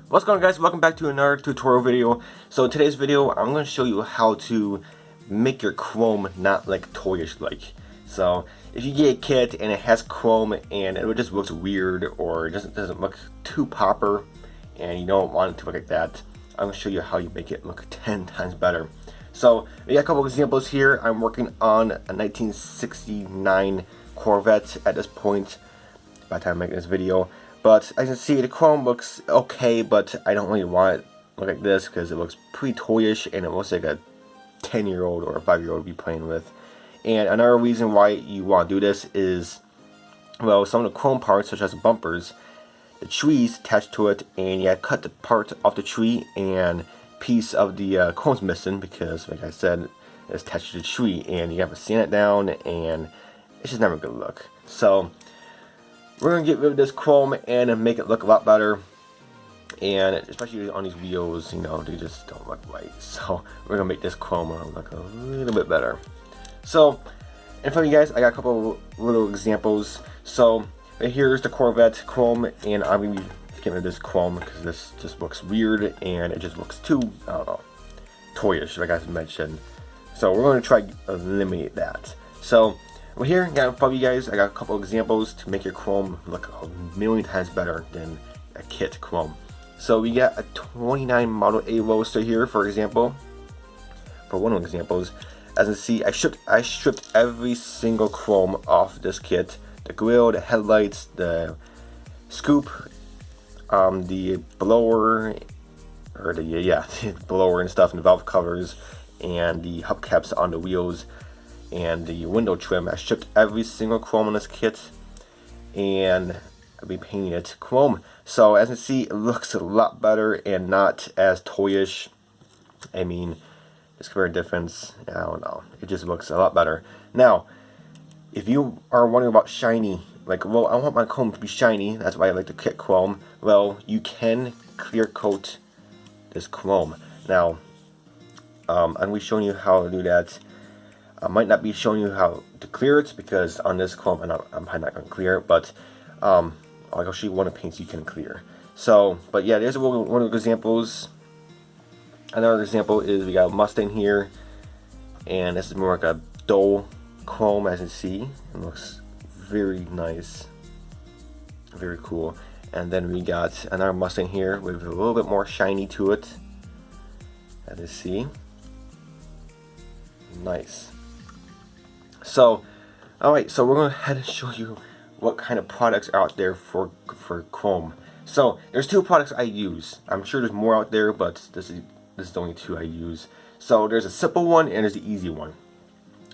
What's going on, guys? Welcome back to another tutorial video. So in today's video I'm going to show you how to make your chrome not like toyish like. So if you get a kit and it has chrome and it just looks weird or it doesn't look too proper and you don't want it to look like that, I'm going to show you how you make it look 10 times better. So we got a couple examples here. I'm working on a 1969 Corvette at this point by the time I'm making this video. But as you can see, the chrome looks okay, but I don't really want it to look like this because it looks pretty toyish and it looks like a 10-year-old or a 5-year-old would be playing with. And another reason why you want to do this is, well, some of the chrome parts, such as the bumpers, the trees attached to it, and you cut the part off the tree and piece of the chrome's missing because, like I said, it's attached to the tree, and you have to sand it down, and it's just never a good look. So we're going to get rid of this chrome and make it look a lot better, and especially on these wheels, you know, they just don't look right. So we're going to make this chrome look a little bit better. So in front of you guys, I got a couple of little examples. So right here is the Corvette chrome, and I'm going to be getting rid of this chrome because this just looks weird and it just looks too, I don't know, toyish, like I mentioned. So we're going to try to eliminate that. So well, here, in front of you guys, I got a couple examples to make your chrome look a million times better than a kit chrome. So we got a 29 Model A Roadster here, for example. For one of the examples, as you can see, I stripped every single chrome off this kit: the grille, the headlights, the scoop, the blower, or the blower and stuff, and the valve covers, and the hubcaps on the wheels, and the window trim. I stripped every single chrome on this kit and I'll be painting it chrome. So as you can see, it looks a lot better and not as toyish. I mean, there's a very difference. I don't know. It just looks a lot better. Now, if you are wondering about shiny, like, well, I want my chrome to be shiny, that's why I like the kit chrome. Well, you can clear coat this chrome. Now, I'm going to be showing you how to do that. I might not be showing you how to clear it because on this chrome I'm probably not going to clear it, but I'll show you one of the paints you can clear. So, but yeah, there's one of the examples. Another example is we got a Mustang here, and this is more like a dull chrome, as you see. It looks very nice, very cool. And then we got another Mustang here with a little bit more shiny to it, as you see. Nice. So, alright, so we're going to head and show you what kind of products are out there for chrome. So, there's two products I use. I'm sure there's more out there, but this is the only two I use. So, there's a simple one and there's the easy one.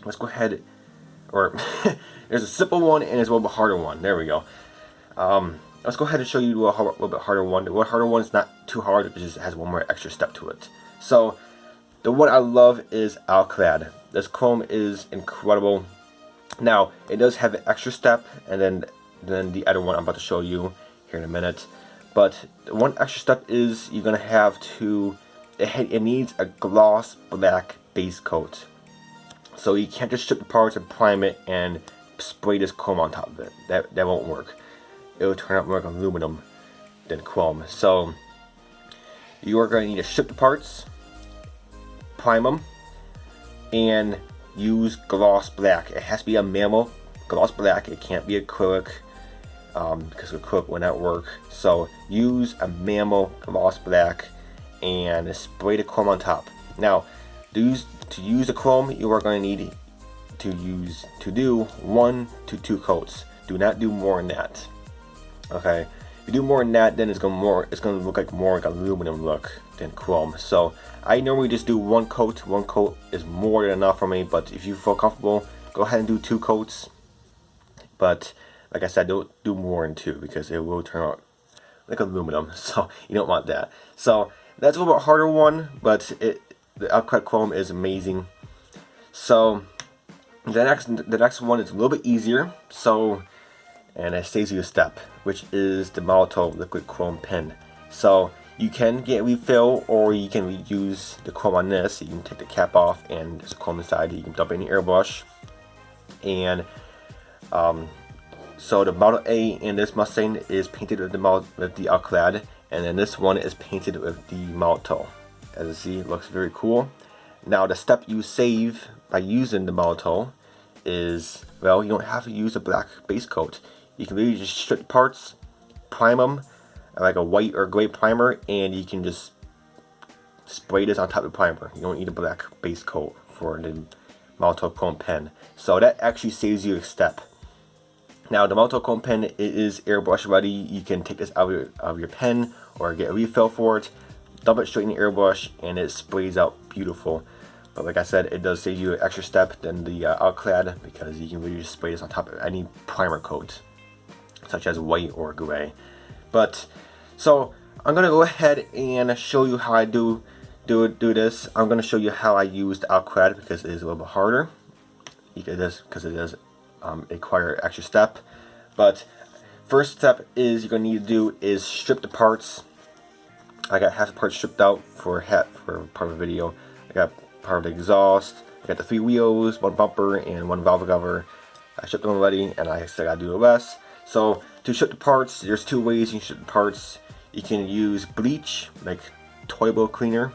Let's go ahead, or there's a simple one and there's a little bit harder one. There we go. Let's go ahead and show you a little bit harder one. The harder one is not too hard, it just has one more extra step to it. So, the one I love is alclad. This chrome is incredible. Now, it does have an extra step, and then the other one I'm about to show you here in a minute. But the one extra step is you're gonna have to. It needs a gloss black base coat. So you can't just strip the parts and prime it and spray this chrome on top of it. That won't work. It will turn out more like aluminum than chrome. So you are going to need to strip the parts, prime them, and use gloss black. It has to be a mammal gloss black. It can't be acrylic because acrylic will not work. So use a mammal gloss black and spray the chrome on top. Now, to use the chrome, you are going to need to do 1 to 2 coats. Do not do more than that. Okay. If you do more than that, then it's gonna look like more like aluminum look than chrome. So I normally just do 1 coat. 1 coat is more than enough for me, but if you feel comfortable, go ahead and do 2 coats. But like I said, don't do more than 2 because it will turn out like aluminum. So you don't want that. So that's a little bit harder one, but the alclad chrome is amazing. So the next one is a little bit easier. So, and it saves you a step, which is the molotow liquid chrome pen. So you can get a refill, or you can reuse the chrome on this. You can take the cap off, and there's a chrome inside. You can dump it in the airbrush. And so the Model A in this Mustang is painted with the alclad, and then this one is painted with the molotow. As you see, it looks very cool. Now the step you save by using the molotow is, well, you don't have to use a black base coat. You can really just strip parts, prime them like a white or gray primer, and you can just spray this on top of the primer. You don't need a black base coat for the molotow chrome pen. So that actually saves you a step. Now the molotow chrome pen, it is airbrush ready. You can take this out of your pen or get a refill for it, dump it straight in the airbrush, and it sprays out beautiful. But like I said, it does save you an extra step than the alclad, because you can really just spray this on top of any primer coat, such as white or gray. But so I'm gonna go ahead and show you how I do this. I'm gonna show you how I use the alclad because it is a little bit harder. Because it does require extra step. But first step is you're gonna need to do is strip the parts. I got half the parts stripped out for part of the video. I got part of the exhaust. I got the 3 wheels, 1 bumper, and 1 valve cover. I stripped them already, and I still gotta do the rest. So to strip the parts, there's 2 ways you can strip the parts. You can use bleach, like toilet cleaner,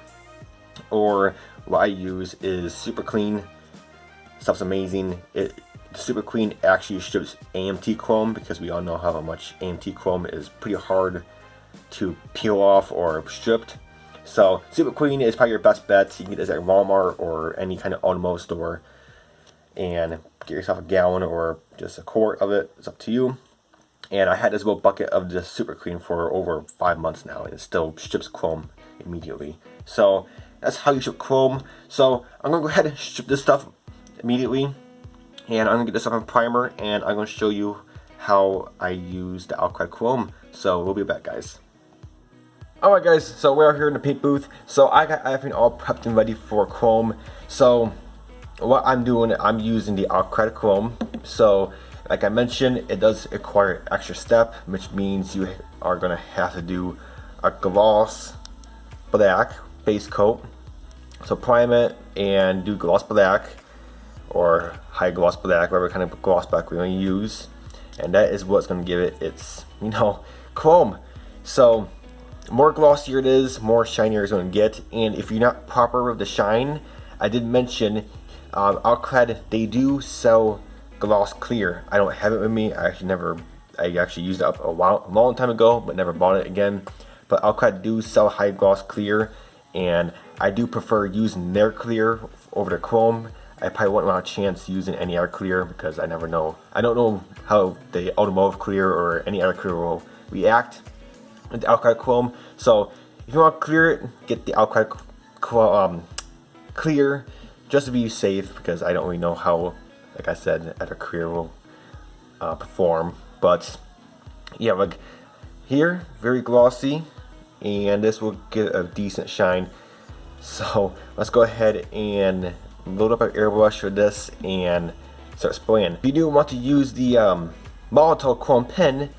or what I use is Super Clean. Stuff's amazing. Super Clean actually strips AMT chrome, because we all know how much AMT chrome is pretty hard to peel off or stripped. So Super Clean is probably your best bet. You can get this at Walmart or any kind of automotive store, and get yourself a gallon or just a quart of it. It's up to you. And I had this little bucket of this Super Clean for over 5 months now, and it still strips chrome immediately. So that's how you strip chrome. So I'm gonna go ahead and strip this stuff immediately, and I'm gonna get this up on primer, and I'm gonna show you how I use the alclad chrome. So we'll be back, guys. Alright guys, so we're here in the paint booth. So I got everything all prepped and ready for chrome. So what I'm doing, I'm using the alclad chrome. So like I mentioned, it does require extra step, which means you are gonna have to do a gloss black base coat. So prime it and do gloss black or high gloss black, whatever kind of gloss black we're going to use, and that is what's going to give it its, chrome. So more glossier it is, more shinier it's going to get. And if you're not proper with the shine, I did mention alclad, they do sell gloss clear. I don't have it with me. I actually used it up a long time ago, but never bought it again. But alclad do sell high gloss clear, and I do prefer using their clear over the chrome. I probably wouldn't want a chance using any other clear, because I never know. I don't know how the automotive clear or any other clear will react with the alclad chrome. So if you want to clear it, get the alclad clear, just to be safe, because I don't really know how, like I said, other clear will perform. But yeah, like here, very glossy, and this will get a decent shine. So let's go ahead and load up our airbrush for this and start spraying. If you do want to use the molotow chrome pen,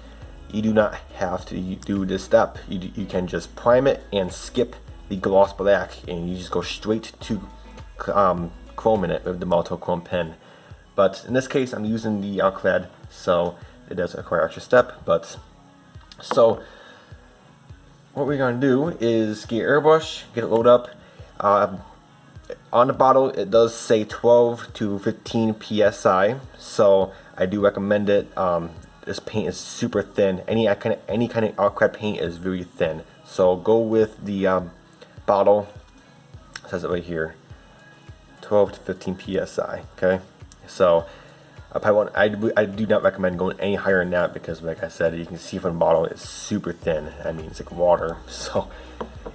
you do not have to do this step. You can just prime it and skip the gloss black, and you just go straight to chrome in it with the molotow chrome pen. But in this case, I'm using the alclad, so it does require extra step. But so what we're gonna do is get your airbrush, get it loaded up. On the bottle, it does say 12 to 15 psi, so I do recommend it. This paint is super thin. Any kind of alclad paint is very thin, so go with the bottle. It says it right here, 12 to 15 psi. Okay, so I do not recommend going any higher than that, because like I said, you can see from the bottle it's super thin. I mean, it's like water. So,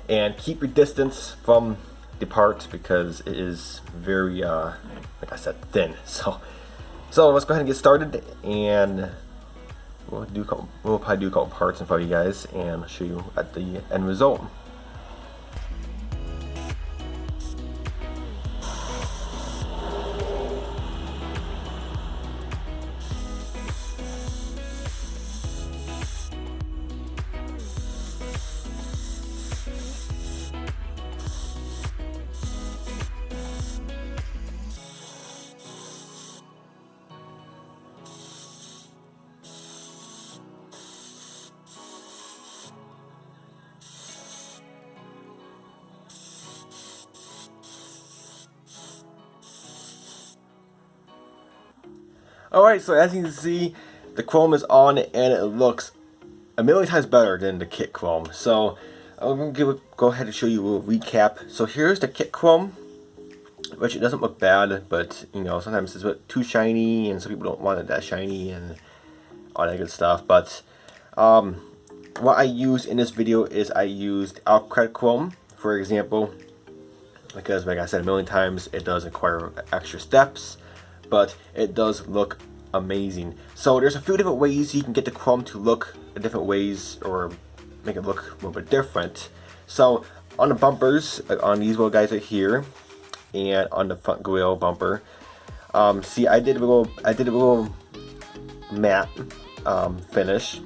and keep your distance from the parts, because it is very like I said, thin. So let's go ahead and get started, and we'll probably do a couple parts in front of you guys and show you at the end result. Alright, so as you can see, the chrome is on and it looks a million times better than the kit chrome. So I'm going to go ahead and show you a little recap. So here's the kit chrome, which it doesn't look bad, but you know, sometimes it's a bit too shiny and some people don't want it that shiny and all that good stuff. But what I used in this video is I used alclad chrome, for example, because like I said a million times, it does require extra steps, but it does look amazing. So there's a few different ways you can get the chrome to look different ways or make it look a little bit different. So on the bumpers, on these little guys right here, and on the front grill bumper, see I did a little matte finish.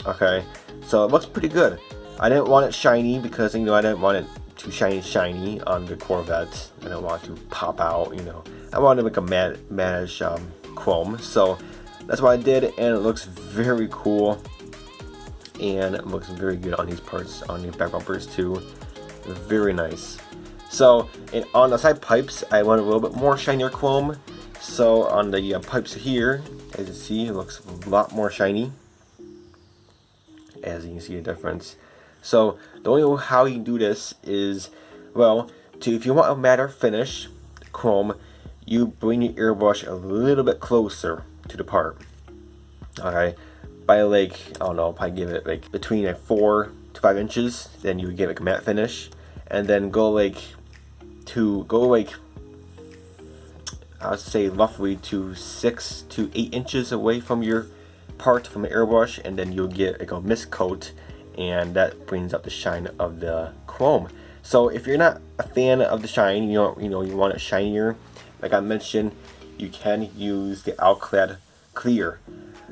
Okay, so it looks pretty good. I didn't want it shiny because, you know, I didn't want it too shiny on the Corvette. I don't want it to pop out, you know. I wanted to make a matte-ish chrome, so that's what I did, and it looks very cool, and it looks very good on these parts, on the back bumpers too. Very nice. So, and on the side pipes, I want a little bit more shinier chrome. So on the pipes here, as you see, it looks a lot more shiny. As you can see the difference. So the only way how you can do this is, well, if you want a matter finish chrome, you bring your airbrush a little bit closer to the part. Okay, by like, I don't know, probably give it like between like 4 to 5 inches, then you would get like a matte finish, and then go like I'd say roughly to 6 to 8 inches away from your part from the airbrush, and then you'll get like a mist coat, and that brings up the shine of the chrome. So if you're not a fan of the shine, you want it shinier, like I mentioned, you can use the alclad clear.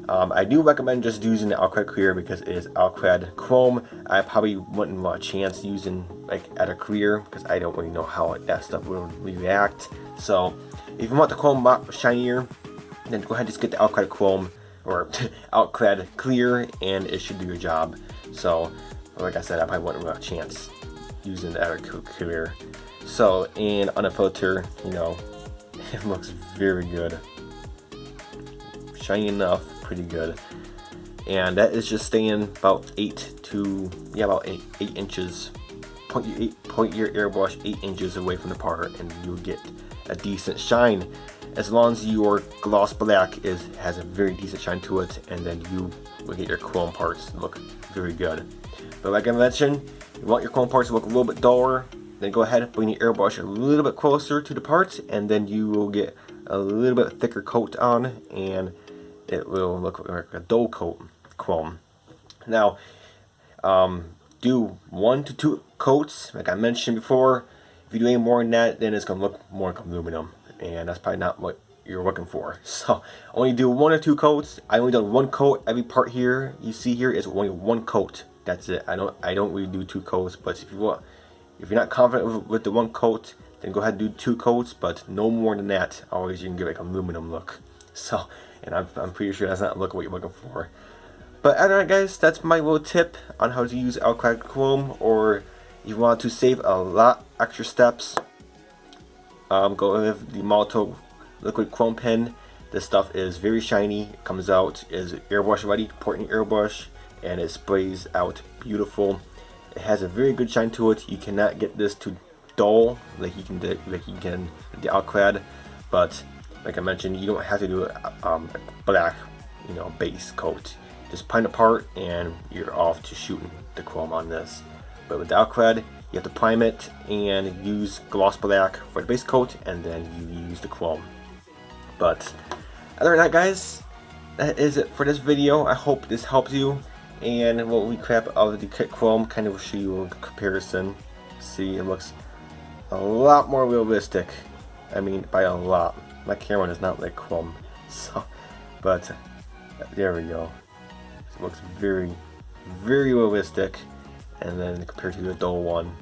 I do recommend just using the alclad clear because it is alclad chrome. I probably wouldn't want a chance using like at a clear because I don't really know how that stuff will react. So if you want the chrome shinier, then go ahead and just get the alclad chrome or alclad clear, and it should do your job. So like I said, I probably wouldn't have a chance using the alclad clear. So, and on a filter, you know, it looks very good, shiny enough, pretty good, and that is just staying about 8 inches. Point your airbrush 8 inches away from the part, and you'll get a decent shine. As long as your gloss black has a very decent shine to it, and then you will get your chrome parts look very good. But like I mentioned, you want your chrome parts to look a little bit duller, then go ahead and bring your airbrush a little bit closer to the parts, and then you will get a little bit thicker coat on, and it will look like a dull coat chrome. Now, do 1 to 2 coats, like I mentioned before. If you do any more than that, then it's going to look more like aluminum, and that's probably not what you're looking for. So only do 1 or 2 coats. I only done 1 coat. Every part here you see here is only 1 coat. That's it. I don't really do 2 coats, but if you're not confident with the 1 coat, then go ahead and do 2 coats, but no more than that. Always you can get like an aluminum look. So, and I'm pretty sure that's not what you're looking for. But alright guys, that's my little tip on how to use alclad chrome, or if you want to save a lot extra steps, go with the molotow liquid chrome pen. This stuff is very shiny. It comes out, is airbrush ready, port in your airbrush, and it sprays out beautiful. It has a very good shine to it. You cannot get this to dull like you can with the alclad, but like I mentioned, you don't have to do a black, you know, base coat. Just prime the part and you're off to shooting the chrome on this. But with the alclad, you have to prime it and use gloss black for the base coat, and then you use the chrome. But other than that guys, that is it for this video. I hope this helps you, and we'll recap of the kit chrome, kind of show you a comparison. See, it looks a lot more realistic. I mean, by a lot. My camera does not like chrome, so, but there we go. It looks very, very realistic, and then compared to the dull one,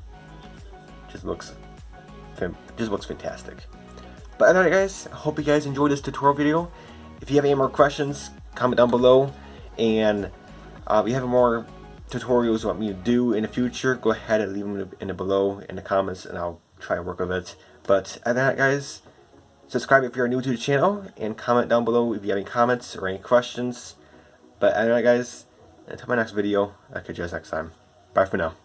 just looks fantastic. But anyway guys, I hope you guys enjoyed this tutorial video. If you have any more questions, comment down below, and if you have more tutorials you want me to do in the future, go ahead and leave them below in the comments, and I'll try to work with it. But other than that guys, Subscribe if you're new to the channel, and comment down below if you have any comments or any questions. But anyway, guys, until my next video, I'll catch you guys next time. Bye for now.